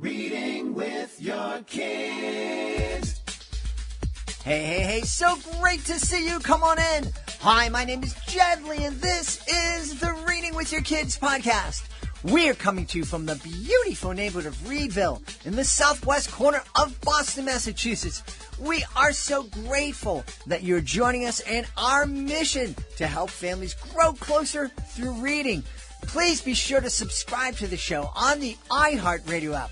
Reading with your kids. Hey, so great to see you. Come on in. Hi, my name is Jedley, and this is the Reading with Your Kids podcast. We're coming to you from the beautiful neighborhood of Reedville in the southwest corner of Boston, Massachusetts. We are so grateful that you're joining us in our mission to help families grow closer through reading. Please be sure to subscribe to the show on the iHeartRadio app,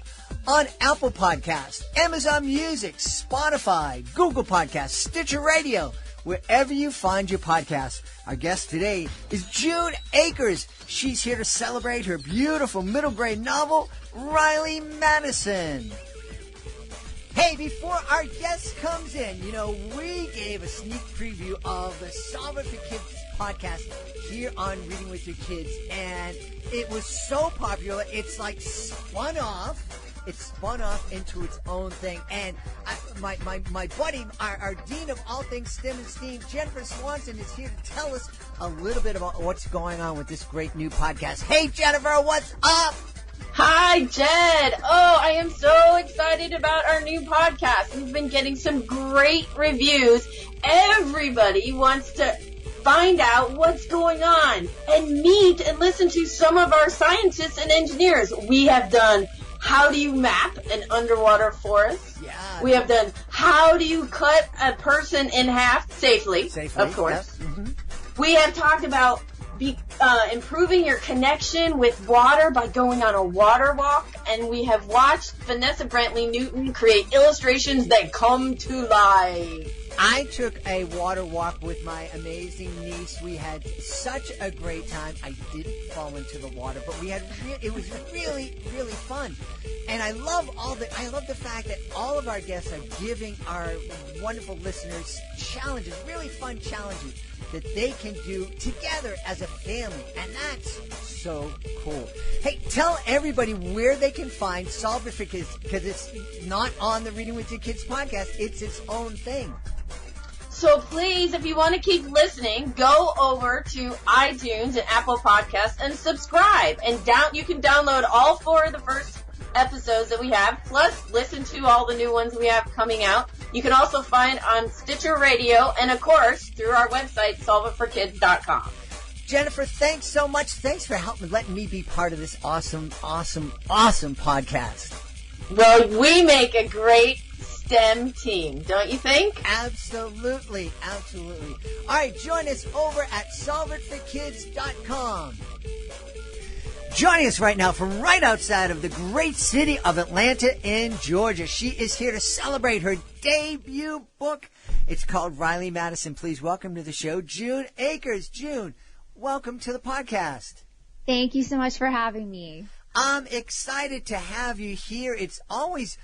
on Apple Podcasts, Amazon Music, Spotify, Google Podcasts, Stitcher Radio, wherever you find your podcasts. Our guest today is June Akers. She's here to celebrate her beautiful middle grade novel, Riley Madison. Hey, before our guest comes in, we gave a sneak preview of the Solve It for Kids podcast here on Reading with Your Kids, and it was so popular, it's like spun off. It spun off into its own thing. And my buddy, our dean of all things STEM and STEAM, Jennifer Swanson, is here to tell us a little bit about what's going on with this great new podcast. Hey, Jennifer, what's up? Hi, Jed. Oh, I am so excited about our new podcast. We've been getting some great reviews. Everybody wants to find out what's going on and meet and listen to some of our scientists and engineers. We have done how do you map an underwater forest? Yeah. We have done how do you cut a person in half safely, of course. Yep. Mm-hmm. We have talked about improving your connection with water by going on a water walk, and we have watched Vanessa Brantley Newton create illustrations that come to life. I took a water walk with my amazing niece. We had such a great time. I didn't fall into the water, but it was really, really fun. And I love the fact that all of our guests are giving our wonderful listeners challenges, really fun challenges that they can do together as a family. And that's so cool. Hey, tell everybody where they can find Solve It for Kids, because it's not on the Reading with Your Kids podcast. It's its own thing. So please, if you want to keep listening, go over to iTunes and Apple Podcasts and subscribe. And you can download all 4 of the first episodes that we have, plus listen to all the new ones we have coming out. You can also find on Stitcher Radio and, of course, through our website, solveitforkids.com. Jennifer, thanks so much. Thanks for letting me be part of this awesome podcast. Well, we make a great STEM team, don't you think? Absolutely. All right, join us over at solveitforkids.com. Joining us right now from right outside of the great city of Atlanta in Georgia. She is here to celebrate her debut book. It's called Riley Madison. Please welcome to the show, June Akers. June, welcome to the podcast. Thank you so much for having me. I'm excited to have you here. It's always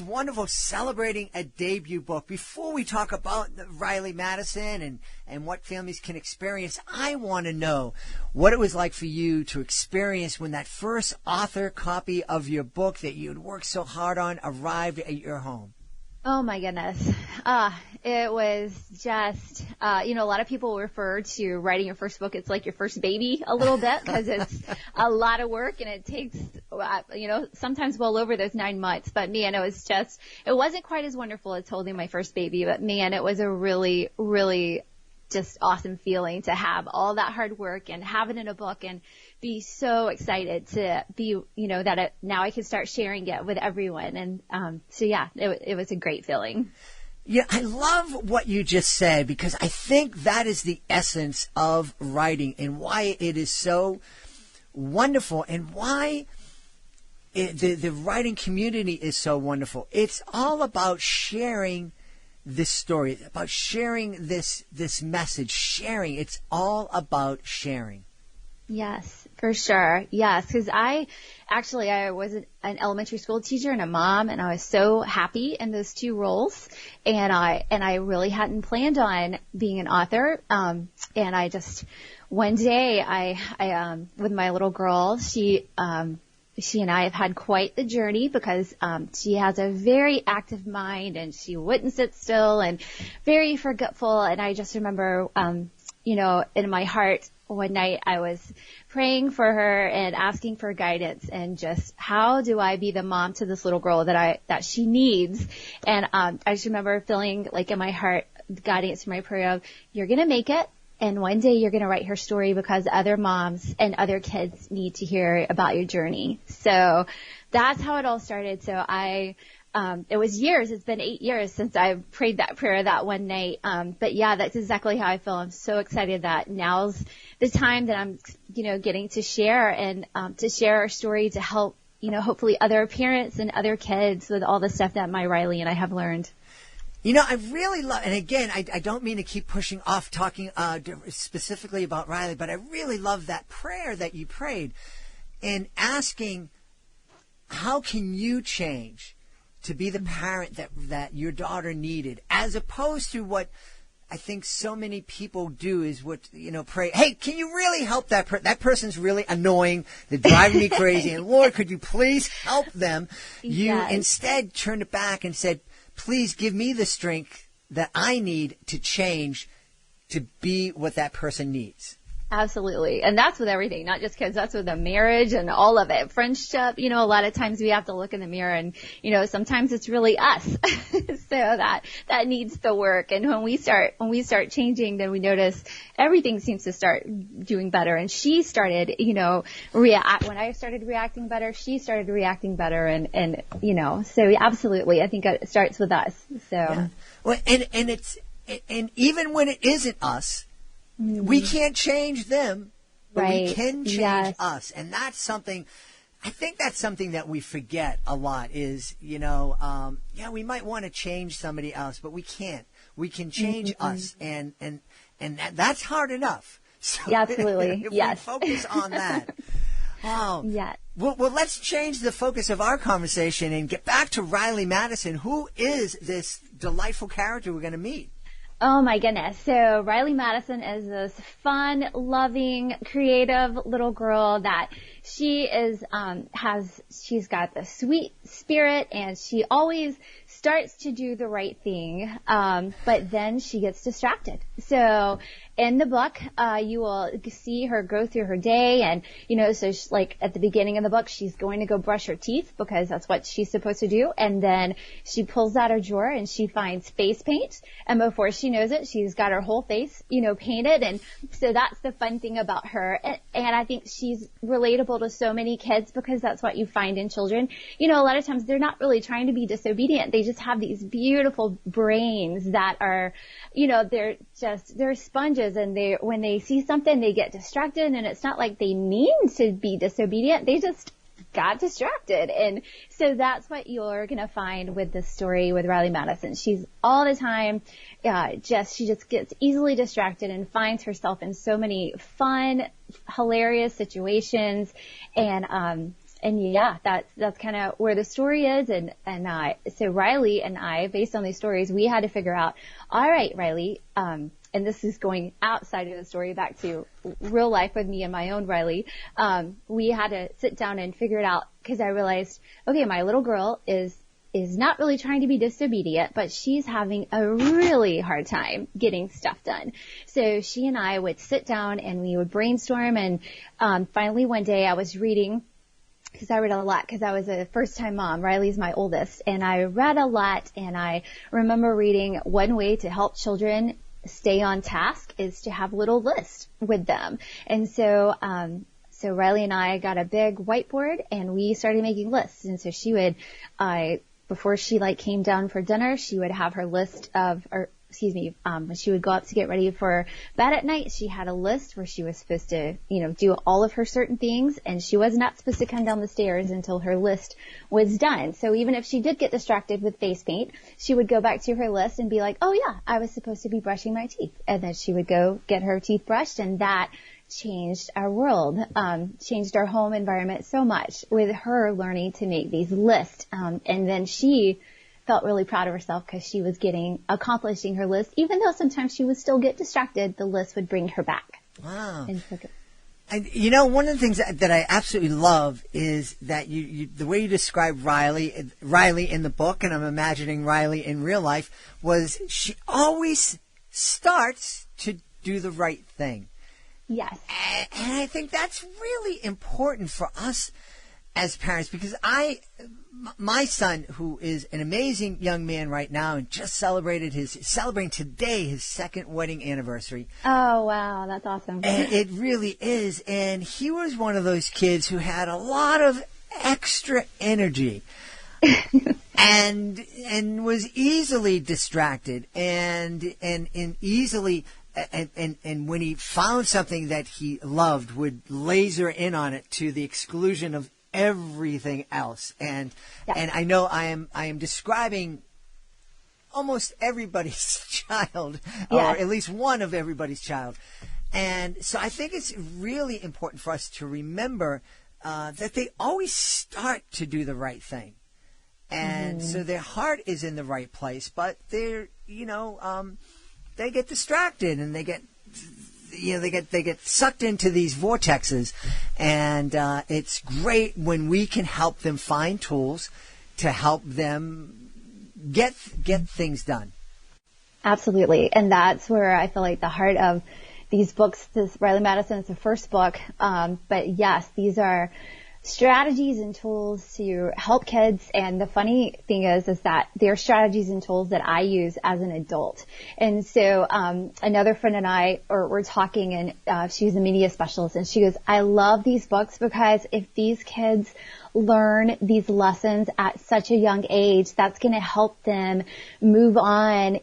wonderful celebrating a debut book. Before we talk about Riley Madison and what families can experience, I want to know what it was like for you to experience when that first author copy of your book that you had worked so hard on arrived at your home. Oh my goodness. It was just, a lot of people refer to writing your first book. It's like your first baby a little bit because it's a lot of work and it takes, sometimes well over those 9 months. But man, it wasn't quite as wonderful as holding my first baby. But man, it was a really, really just awesome feeling to have all that hard work and have it in a book and be so excited to be, now I can start sharing it with everyone. And it was a great feeling. Yeah, I love what you just said because I think that is the essence of writing and why it is so wonderful and why the writing community is so wonderful. It's all about sharing this story, about sharing this message, sharing. It's all about sharing. Yes, for sure. Yes, because I was an elementary school teacher and a mom, and I was so happy in those 2 roles. And I really hadn't planned on being an author. And I just one day I with my little girl, she and I have had quite the journey because she has a very active mind and she wouldn't sit still and very forgetful. And I just remember, in my heart, one night I was praying for her and asking for guidance and just how do I be the mom to this little girl that she needs. And I just remember feeling like in my heart, God answered my prayer of, you're going to make it. And one day you're going to write her story because other moms and other kids need to hear about your journey. So that's how it all started. So it was years. It's been 8 years since I prayed that prayer that one night. But yeah, that's exactly how I feel. I'm so excited that now's the time that I'm, getting to share and, to share our story to help, hopefully other parents and other kids with all the stuff that my Riley and I have learned. I really love, and again, I don't mean to keep pushing off talking specifically about Riley, but I really love that prayer that you prayed and asking, how can you change to be the parent that your daughter needed, as opposed to what I think so many people do is pray, hey, can you really help that person? That person's really annoying. They're driving me crazy. And Lord, could you please help them? You instead turned it back and said, please give me the strength that I need to change to be what that person needs. Absolutely. And that's with everything, not just kids. That's with a marriage and all of it. Friendship, a lot of times we have to look in the mirror and, sometimes it's really us. So that needs the work. And when we start changing, then we notice everything seems to start doing better. And she started, when I started reacting better, she started reacting better. And so absolutely. I think it starts with us. So. Yeah. Well, and even when it isn't us, we can't change them, but we can change us. And that's something, I think that's something that we forget a lot is, we might want to change somebody else, but we can't. We can change us, and that's hard enough. So absolutely. If we focus on that. Wow. Yeah. Well, let's change the focus of our conversation and get back to Riley Madison. Who is this delightful character we're going to meet? Oh my goodness. So Riley Madison is this fun, loving, creative little girl that she is, she's got the sweet spirit and she always starts to do the right thing. But then she gets distracted. So in the book, you will see her go through her day and, so she's like at the beginning of the book, she's going to go brush her teeth because that's what she's supposed to do. And then she pulls out her drawer and she finds face paint. And before she knows it, she's got her whole face, painted. And so that's the fun thing about her. And I think she's relatable to so many kids because that's what you find in children. A lot of times they're not really trying to be disobedient. They just have these beautiful brains that are, they're sponges. And when they see something, they get distracted, and it's not like they mean to be disobedient. They just got distracted. And so that's what you're going to find with this story with Riley Madison. She's all the time, she just gets easily distracted and finds herself in so many fun, hilarious situations. And yeah, that's kind of where the story is. So Riley and I, based on these stories, we had to figure out, all right, Riley, and this is going outside of the story back to real life with me and my own Riley. We had to sit down and figure it out because I realized, okay, my little girl is not really trying to be disobedient, but she's having a really hard time getting stuff done. So she and I would sit down and we would brainstorm. And finally one day I was reading, because I read a lot because I was a first-time mom. Riley's my oldest. And I read a lot, and I remember reading one way to help children stay on task is to have a little list with them. And so Riley and I got a big whiteboard and we started making lists. And so she would, before she came down for dinner, she would have her list when she would go up to get ready for bed at night, she had a list where she was supposed to, do all of her certain things, and she was not supposed to come down the stairs until her list was done. So even if she did get distracted with face paint, she would go back to her list and be like, oh yeah, I was supposed to be brushing my teeth. And then she would go get her teeth brushed, and that changed our world, changed our home environment so much with her learning to make these lists. And then she felt really proud of herself because she was accomplishing her list. Even though sometimes she would still get distracted, the list would bring her back. Wow. And one of the things that I absolutely love is that you the way you describe Riley in the book, and I'm imagining Riley in real life, was she always starts to do the right thing. Yes. And I think that's really important for us as parents, because my son, who is an amazing young man right now and just celebrating today his second wedding anniversary. Oh, wow. That's awesome. And it really is. And he was one of those kids who had a lot of extra energy and was easily distracted and easily and when he found something that he loved, would laser in on it to the exclusion of everything else. And I know I am describing almost everybody's child, or at least one of everybody's child. And so I think it's really important for us to remember that they always start to do the right thing. And so their heart is in the right place, but they're, they get distracted and they get sucked into these vortexes. And it's great when we can help them find tools to help them get things done. Absolutely. And that's where I feel like the heart of these books, this Riley Madison is the first book. But yes, these are strategies and tools to help kids. And the funny thing is that they're strategies and tools that I use as an adult. And so, another friend and I were talking, and she's a media specialist, and she goes, I love these books because if these kids learn these lessons at such a young age, that's going to help them move on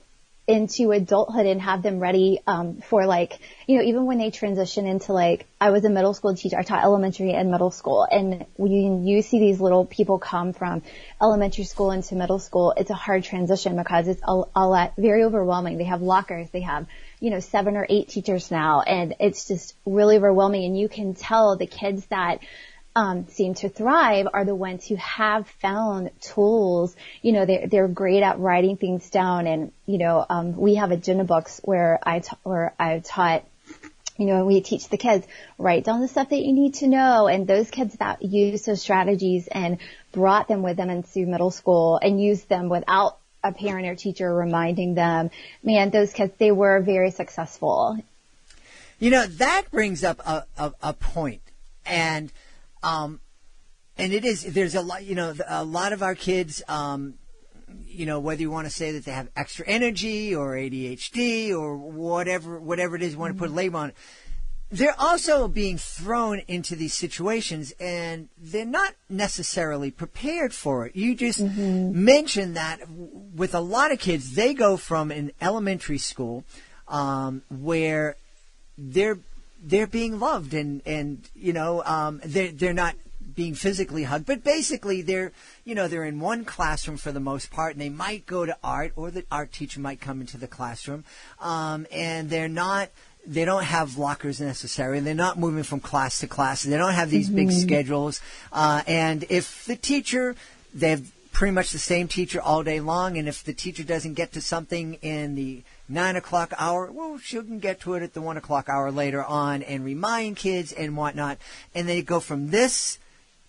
into adulthood and have them ready for, like, even when they transition into, like, I was a middle school teacher. I taught elementary and middle school. And when you see these little people come from elementary school into middle school, it's a hard transition because it's a lot, very overwhelming. They have lockers. They have, 7 or 8 teachers now. And it's just really overwhelming. And you can tell the kids that seem to thrive are the ones who have found tools. They're great at writing things down. And, we have agenda books where I taught, we teach the kids, write down the stuff that you need to know. And those kids that use those strategies and brought them with them into middle school and used them without a parent or teacher reminding them, man, those kids, they were very successful. That brings up a point. And it is, there's a lot of our kids, whether you want to say that they have extra energy or ADHD or whatever it is you want to put a label on it, they're also being thrown into these situations and they're not necessarily prepared for it. You just mentioned that with a lot of kids, they go from an elementary school, where they're being loved and they're not being physically hugged, but basically they're in one classroom for the most part, and they might go to art, or the art teacher might come into the classroom, and they don't have lockers necessarily, and they're not moving from class to class, and they don't have these big schedules, and if the teacher, they have pretty much the same teacher all day long, and if the teacher doesn't get to something in the 9 o'clock hour, well, she can get to it at the 1 o'clock hour later on and remind kids and whatnot. And they go from this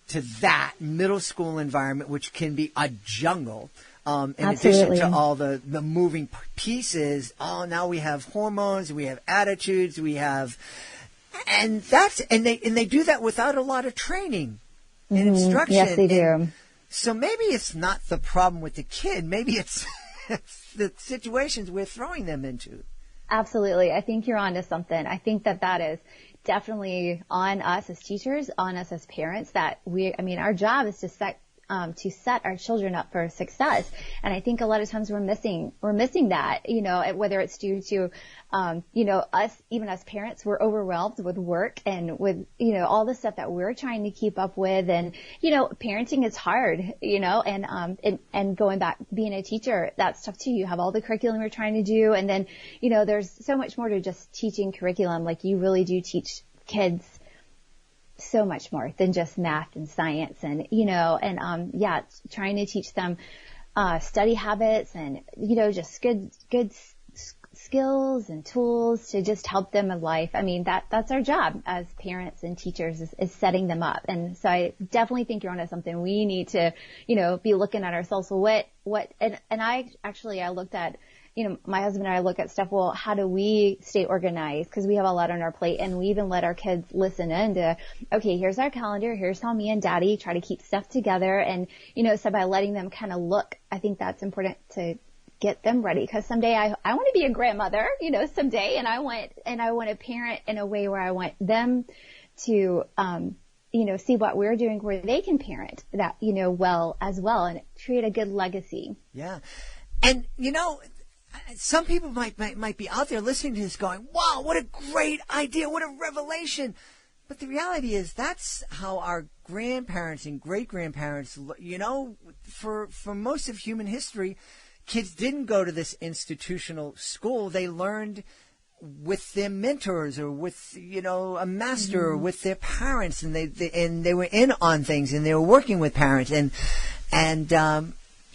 to that middle school environment, which can be a jungle. In addition to all the moving pieces, now we have hormones, we have attitudes, and they do that without a lot of training and instruction. Yes, they do. So maybe it's not the problem with the kid. Maybe it's the situations we're throwing them into. Absolutely. I think you're onto something. I think that is definitely on us as teachers, on us as parents, that our job is to set our children up for success. And I think a lot of times we're missing that, whether it's due to, us, even as parents, we're overwhelmed with work and with, all the stuff that we're trying to keep up with. And, parenting is hard, and going back, being a teacher, that's tough too. You have all the curriculum you're trying to do. And then, there's so much more to just teaching curriculum. Like, you really do teach kids so much more than just math and science and, trying to teach them, study habits and, just good skills and tools to just help them in life. I mean, that's our job as parents and teachers is setting them up. And so I definitely think you're onto something. We need to, be looking at ourselves. So and I looked at, my husband and I look at stuff, well, how do we stay organized? Because we have a lot on our plate, and we even let our kids listen in to, okay, here's our calendar, here's how me and daddy try to keep stuff together. And, so by letting them kind of look, I think that's important to get them ready, because someday I want to be a grandmother, someday, and I want to parent in a way where I want them to, see what we're doing where they can parent that, well as well, and create a good legacy. Yeah. And, some people might be out there listening to this going, wow, what a great idea. What a revelation. But the reality is that's how our grandparents and great-grandparents, for most of human history, kids didn't go to this institutional school. They learned with their mentors or with, a master or with their parents, and they were in on things, and they were working with parents.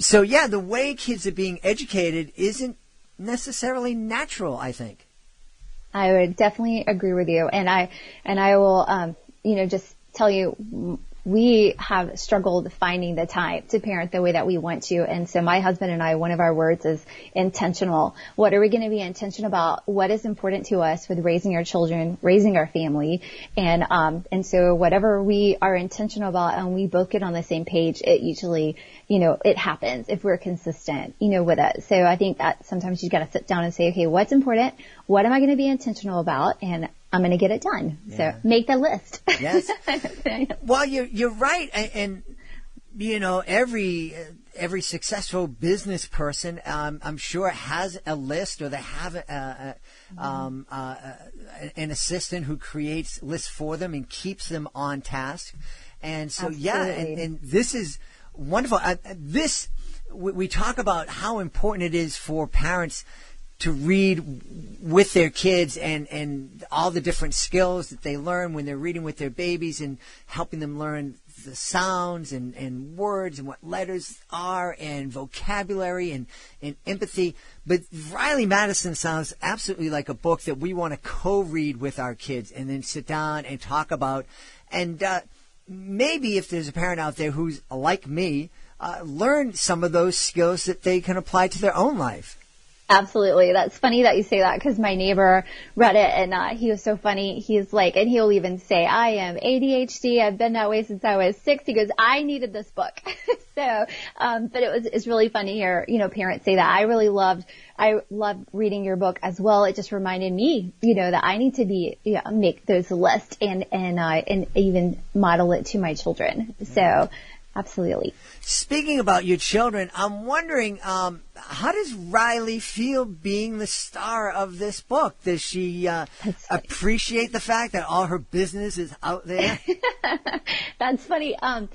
So the way kids are being educated isn't necessarily natural, I think. I would definitely agree with you. And I will, just tell you, we have struggled finding the time to parent the way that we want to. And so my husband and I, one of our words is intentional. What are we going to be intentional about? What is important to us with raising our children, raising our family? And so whatever we are intentional about and we both get on the same page, it usually, it happens if we're consistent, with it. So I think that sometimes you got to sit down and say, okay, what's important? What am I going to be intentional about? And I'm going to get it done. Yeah. So make the list. Yes. Well, you're right. And every successful business person, I'm sure has a list, or they have an assistant who creates lists for them and keeps them on task. And so, and this is wonderful. We talk about how important it is for parents to read with their kids and all the different skills that they learn when they're reading with their babies, and helping them learn the sounds and words and what letters are and vocabulary and empathy. But Riley Madison sounds absolutely like a book that we want to co-read with our kids and then sit down and talk about. And maybe if there's a parent out there who's like me, learn some of those skills that they can apply to their own life. Absolutely. That's funny that you say that, because my neighbor read it, and he was so funny. He's like, and he'll even say, I am ADHD. I've been that way since I was 6. He goes, I needed this book. So, but it's really funny here, parents say that. I loved reading your book as well. It just reminded me, that I need to make those lists and even model it to my children. So, absolutely. Speaking about your children, I'm wondering, how does Riley feel being the star of this book? Does she appreciate the fact that all her business is out there? That's funny. When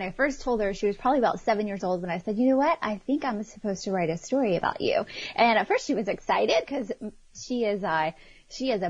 I first told her, she was probably about 7 years old when I said, you know what? I think I'm supposed to write a story about you. And at first she was excited, because she is a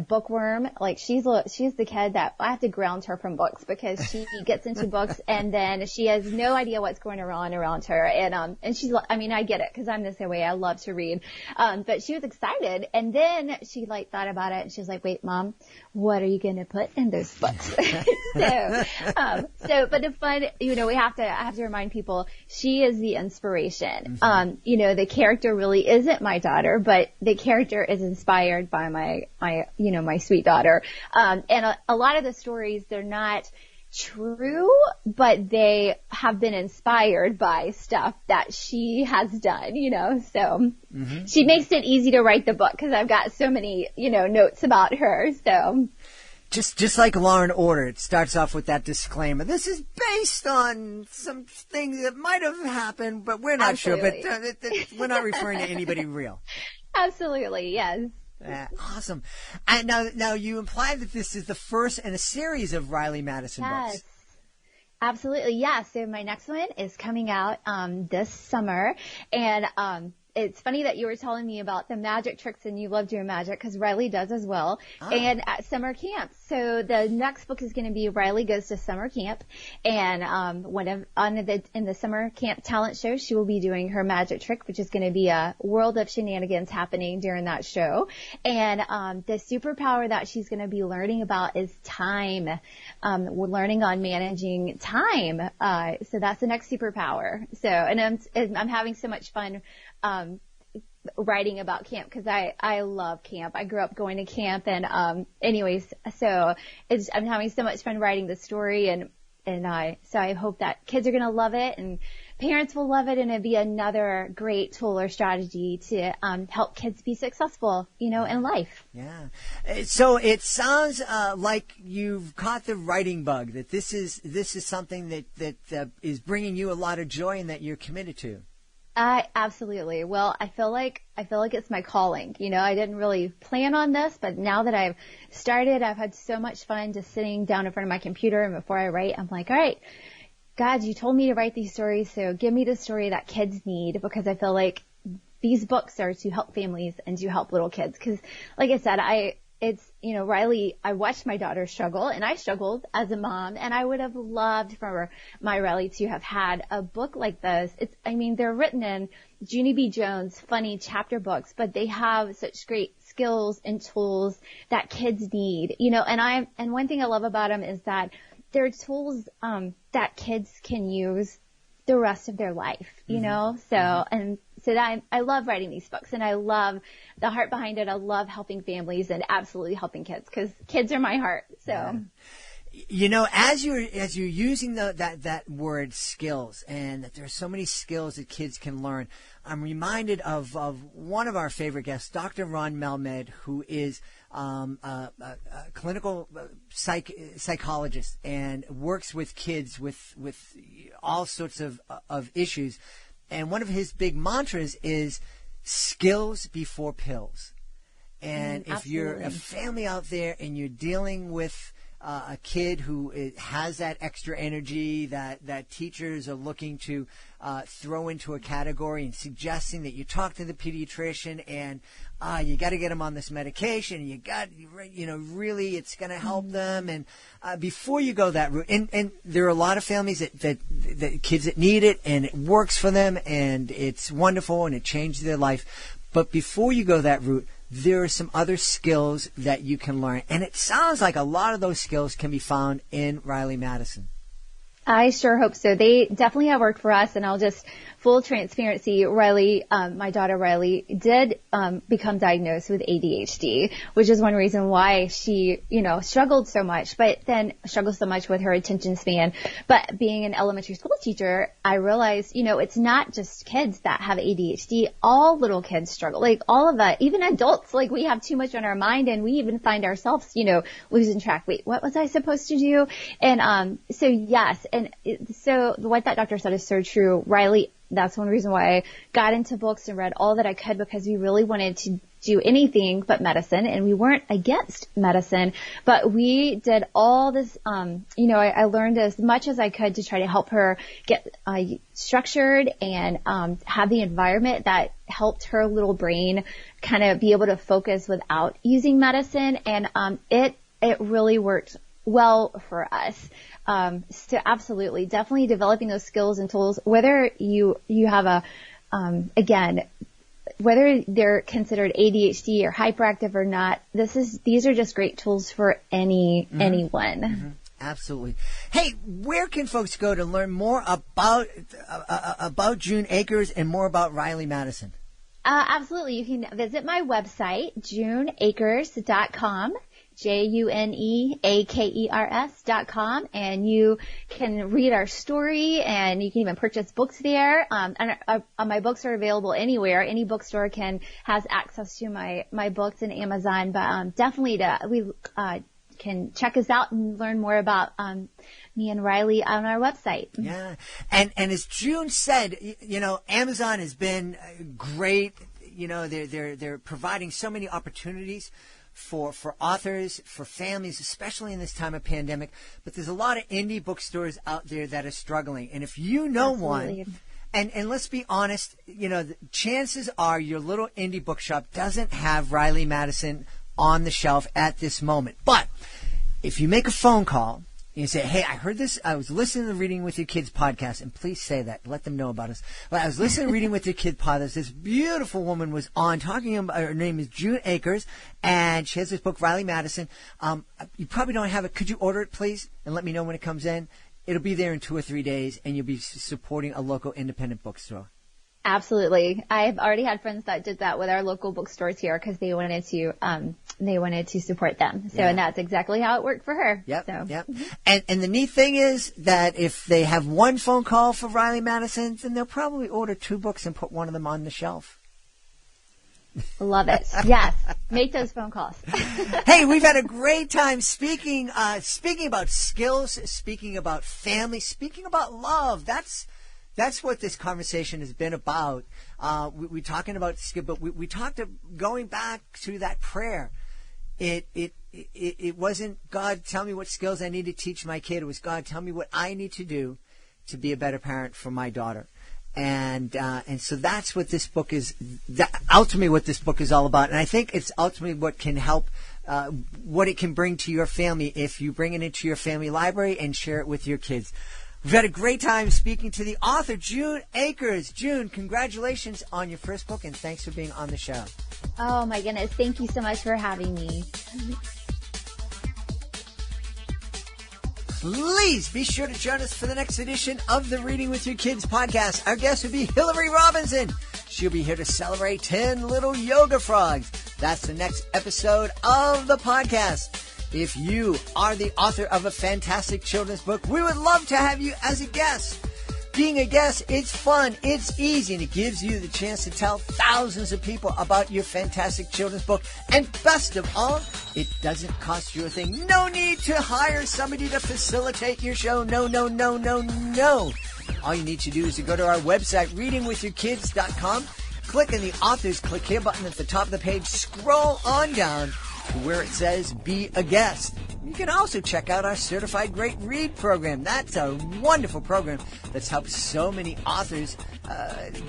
bookworm. Like she's the kid that I have to ground her from books, because she gets into books and then she has no idea what's going on around her. And she's, I get it, because I'm the same way. I love to read. But she was excited, and then she thought about it, and she was like, wait, Mom, what are you going to put in those books? But the fun, I have to remind people, she is the inspiration. Mm-hmm. The character really isn't my daughter, but the character is inspired by my sweet daughter. And a lot of the stories, they're not true, but they have been inspired by stuff that she has done, so mm-hmm. She makes it easy to write the book, because I've got so many, notes about her. So just like Law and Order, it starts off with that disclaimer. This is based on some things that might have happened, but we're not Absolutely. sure. But we're not referring to anybody real. Absolutely, yes. Awesome. And now you implied that this is the first in a series of Riley Madison books. Absolutely. Yeah. So my next one is coming out this summer, and it's funny that you were telling me about the magic tricks, and you love doing magic, because Riley does as well. And at summer camp. So the next book is going to be Riley Goes to Summer Camp. And in the summer camp talent show, she will be doing her magic trick, which is going to be a world of shenanigans happening during that show. And the superpower that she's going to be learning about is time. We're learning on managing time. So that's the next superpower. So, and I'm having so much fun writing about camp because I love camp. I grew up going to camp, and anyways, so I'm having so much fun writing the story, and so I hope that kids are gonna love it and parents will love it, and it'd be another great tool or strategy to help kids be successful, in life. Yeah. So it sounds like you've caught the writing bug. That this is something that is bringing you a lot of joy and that you're committed to. Absolutely. Well, I feel like it's my calling. I didn't really plan on this, but now that I've started, I've had so much fun just sitting down in front of my computer, and before I write, I'm like, all right, God, you told me to write these stories, so give me the story that kids need, because I feel like these books are to help families and to help little kids. Because, like I said, Riley, I watched my daughter struggle, and I struggled as a mom, and I would have loved for my Riley to have had a book like this. They're written in Junie B. Jones, funny chapter books, but they have such great skills and tools that kids need, and one thing I love about them is that they're tools that kids can use the rest of their life, So that I love writing these books, and I love the heart behind it. I love helping families and absolutely helping kids, because kids are my heart. So, as you're using that word skills, and that there are so many skills that kids can learn, I'm reminded of one of our favorite guests, Dr. Ron Melmed, who is a clinical psychologist and works with kids with all sorts of issues. And one of his big mantras is skills before pills. And if you're a family out there and you're dealing with a kid who has that extra energy that teachers are looking to throw into a category, and suggesting that you talk to the pediatrician, and you got to get them on this medication, and really it's going to help them. And before you go that route, and there are a lot of families that kids that need it, and it works for them, and it's wonderful, and it changes their life. But before you go that route, there are some other skills that you can learn. And it sounds like a lot of those skills can be found in Riley Madison. I sure hope so. They definitely have worked for us, and I'll just full transparency. Riley, my daughter Riley, did become diagnosed with ADHD, which is one reason why she, struggled so much. But then struggles so much with her attention span. But being an elementary school teacher, I realized, it's not just kids that have ADHD. All little kids struggle. Like all of that, even adults. Like we have too much on our mind, and we even find ourselves, losing track. Wait, what was I supposed to do? And so yes. And so what that doctor said is so true. Riley, that's one reason why I got into books and read all that I could, because we really wanted to do anything but medicine, and we weren't against medicine, but we did all this, I learned as much as I could to try to help her get structured and have the environment that helped her little brain kind of be able to focus without using medicine, and it really worked well for us. So absolutely, definitely developing those skills and tools, whether you have whether they're considered ADHD or hyperactive or not, these are just great tools for anyone. Mm-hmm. Absolutely. Hey, where can folks go to learn more about June Akers and more about Riley Madison? Absolutely. You can visit my website, juneakers.com. JUNEAKERS.com, and you can read our story, and you can even purchase books there. And my books are available anywhere. Any bookstore has access to my books in Amazon, but definitely can check us out and learn more about me and Riley on our website. Yeah, and as June said, Amazon has been great. They're providing so many opportunities for authors, for families, especially in this time of pandemic. But there's a lot of indie bookstores out there that are struggling. And if you know one, and let's be honest, the chances are your little indie bookshop doesn't have Riley Madison on the shelf at this moment. But if you make a phone call, you say, hey, I heard this. I was listening to the Reading with Your Kids podcast, and please say that. Let them know about us. But I was listening to Reading with Your Kids podcast. This beautiful woman was on talking about, her name is June Akers, and she has this book, Riley Madison. You probably don't have it. Could you order it, please, and let me know when it comes in? It'll be there in 2 or 3 days, and you'll be supporting a local independent bookstore. Absolutely. I've already had friends that did that with our local bookstores here because they wanted to support them. So, and that's exactly how it worked for her. Yep. So. Yep. And the neat thing is that if they have one phone call for Riley Madison, then they'll probably order 2 books and put one of them on the shelf. Love it. Yes. Make those phone calls. Hey, we've had a great time speaking about skills, speaking about family, speaking about love. That's what this conversation has been about. We're talking about skill, but we talked going back to that prayer. It wasn't God, tell me what skills I need to teach my kid. It was God, tell me what I need to do to be a better parent for my daughter. And so that's what this book is, ultimately what this book is all about. And I think it's ultimately what can help, what it can bring to your family if you bring it into your family library and share it with your kids. We've had a great time speaking to the author, June Akers. June, congratulations on your first book, and thanks for being on the show. Oh, my goodness. Thank you so much for having me. Please be sure to join us for the next edition of the Reading with Your Kids podcast. Our guest will be Hillary Robinson. She'll be here to celebrate 10 little yoga frogs. That's the next episode of the podcast. If you are the author of a fantastic children's book, we would love to have you as a guest. Being a guest, it's fun, it's easy, and it gives you the chance to tell thousands of people about your fantastic children's book. And best of all, it doesn't cost you a thing. No need to hire somebody to facilitate your show. No. All you need to do is to go to our website, readingwithyourkids.com, click on the Authors Click Here button at the top of the page, scroll on down to where it says Be a Guest. You can also check out our Certified Great Read program. That's a wonderful program that's helped so many authors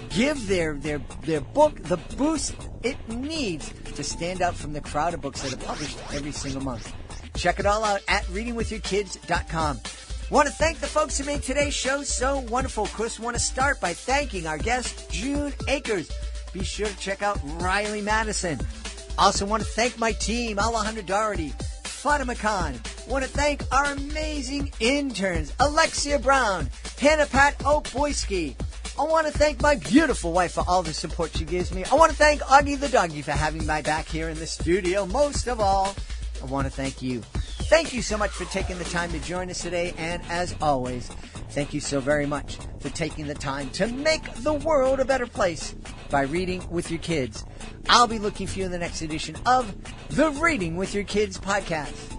give their book the boost it needs to stand out from the crowd of books that are published every single month. Check it all out at readingwithyourkids.com. Want to thank the folks who made today's show so wonderful. Of course, want to start by thanking our guest, June Akers. Be sure to check out Riley Madison. Also want to thank my team, Alejandra Doherty, Fatima Khan. Want to thank our amazing interns, Alexia Brown, Hannah Pat Opoyski. I want to thank my beautiful wife for all the support she gives me. I want to thank Augie the doggy for having my back here in the studio. Most of all, I want to thank you. Thank you so much for taking the time to join us today. And as always, thank you so very much for taking the time to make the world a better place by reading with your kids. I'll be looking for you in the next edition of the Reading with Your Kids podcast.